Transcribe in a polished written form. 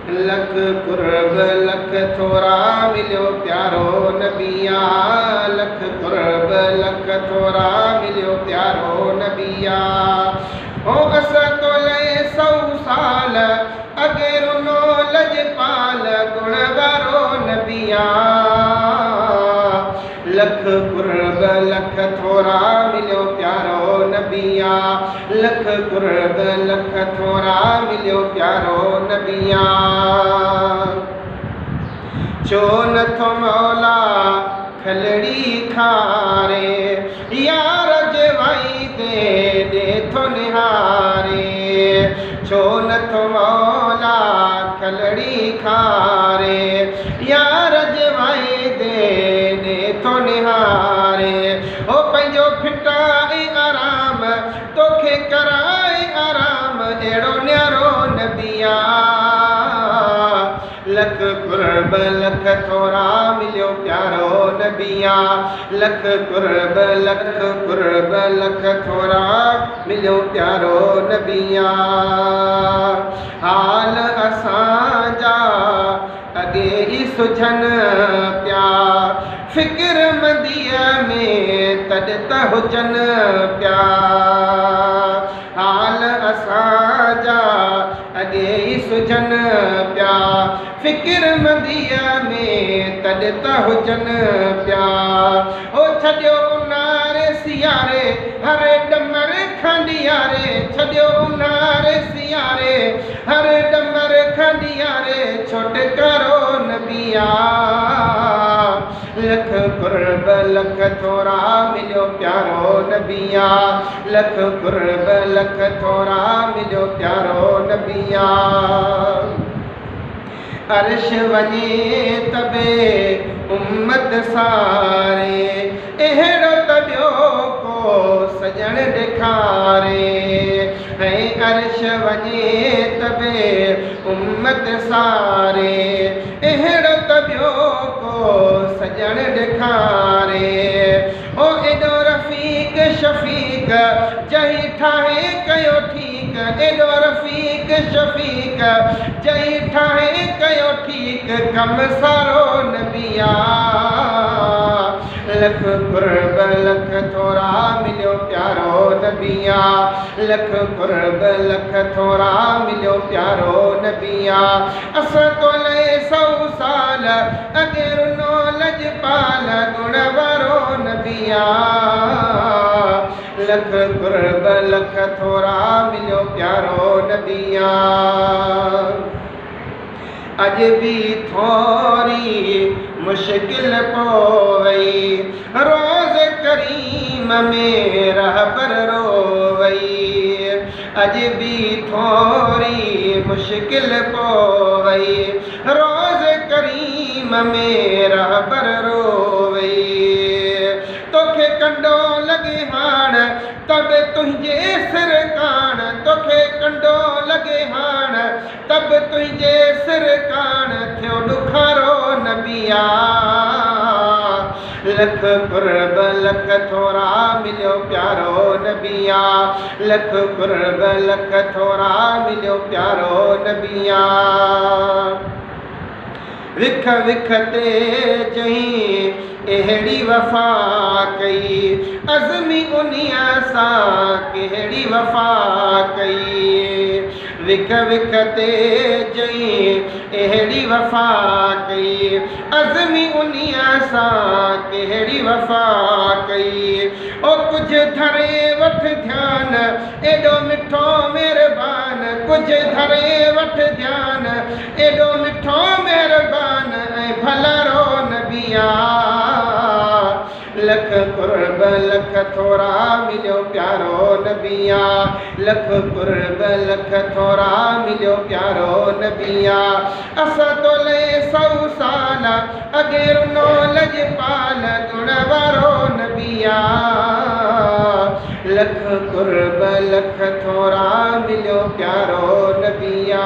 लख कुर्ब लख थोरा मिलियो प्यारो नबिया, लख कुर्ब लख थोरा मिलियो प्यारो नबिया। ओ अस तो ले 100 साल अगे रुनो लजपाल गुण वारो नबिया, लख कुर्ब लख थोरा मिलियो प्यारो नबिया, लख कुर्ब लख थोरा मिलियो प्यारो नबिया। छो नथो मौला खलड़ी खारे, यार जवाई दे थो निहारे। छो नथो मौला खलड़ी खारे, यार जवाई दे थो निहारे। ओ पंहिंजो फिटाई आराम तोखे कराए आराम, अहिड़ो न्यारो नबिया, लख कुर्ब लख थोरा मिलियो प्यारो नबिया, लख कुर्ब लख कुर्ब लख थोरा मिलियो प्यारो नबिया। हाल असांजा अगे ही सुझन प्या, फिक्र मंदीअ में तॾ त हुजन प्या। हाल असांजा अगे ही सुझन प्या, फिक्र मंदीअ में तॾ त हुजन प्या। ओ छॾियो उन्हारे सियारे हर डमर खंडियारे, छॾियो उन्हारे सियारे हर डमर खंडियारे, छुटकारो नबिया, लख कुर्ब लख थोरा मिलियो प्यारो नबिया, लख कुर्ब लख थोरा मिलियो प्यारो नबिया। अर्श वञे तबे उम्मत सारे, अहिड़ो त ॿियो को सजण ॾेखारे। ऐं अर्श वञे तबे उम्मत सारे, अहिड़ो त ॿियो को सजण ॾेखारे। ओ एॾो रफ़ीक शफ़ीक जही ठाहे कयो ठीक, एॾो रफ़ीक शफ़ीक जही ठाहे कयो ठीक, कम सारो नबिया, लख कुर्ब लख थोरा मिलियो प्यारो नबिया, लख कुर्ब लख थोरा मिलियो प्यारो नबिया। असां तो ले 100 साल अगे रुनो लजपाल गुण वारो नबिया, लख कुर्ब लख थोरा मिलियो प्यारो नबिया। अज भी थोरी मुश्किल पोवई, रोज़ करीम में रहबर रोवई। अज भी थोरी मुश्किल पोवई, रोज़ करीम में रहबर रोवई। तोखे कंडो लगे हाण तब तुझे सिर कान, तोखे कंडो लगे हाण तब तुझे सिर कान, थियो ॾुखारो नबिया, लख कुर्ब लख थोरा मिलियो प्यारो नबिया, लख कुर्ब लख थोरा मिलियो प्यारो नबिया। विख विख ते चई अहिड़ी वफ़ा कई, अज़मी उन्हीअ सां कहिड़ी वफ़ा कई। विख विख ते चई अहिड़ी वफ़ा कई, अज़मी उन्हीअ सां कहिड़ी वफ़ा कई। ओ कुझु धरे वठ ध्यान एॾो मिठो महिरबान, कुझु धरे वठ ध्यान एॾो मिठो महिरबान, ऐं भलरो नबिया, लख कुर्ब लख थोरा मिलियो प्यारो नबिया, लख कुर्ब लख थोरा मिलियो प्यारो नबिया। असां तो ले 100 साल अगे रुनो लजपाल गुण वारो नबिया, लख कुर्ब लख थोरा मिलियो प्यारो नबिया।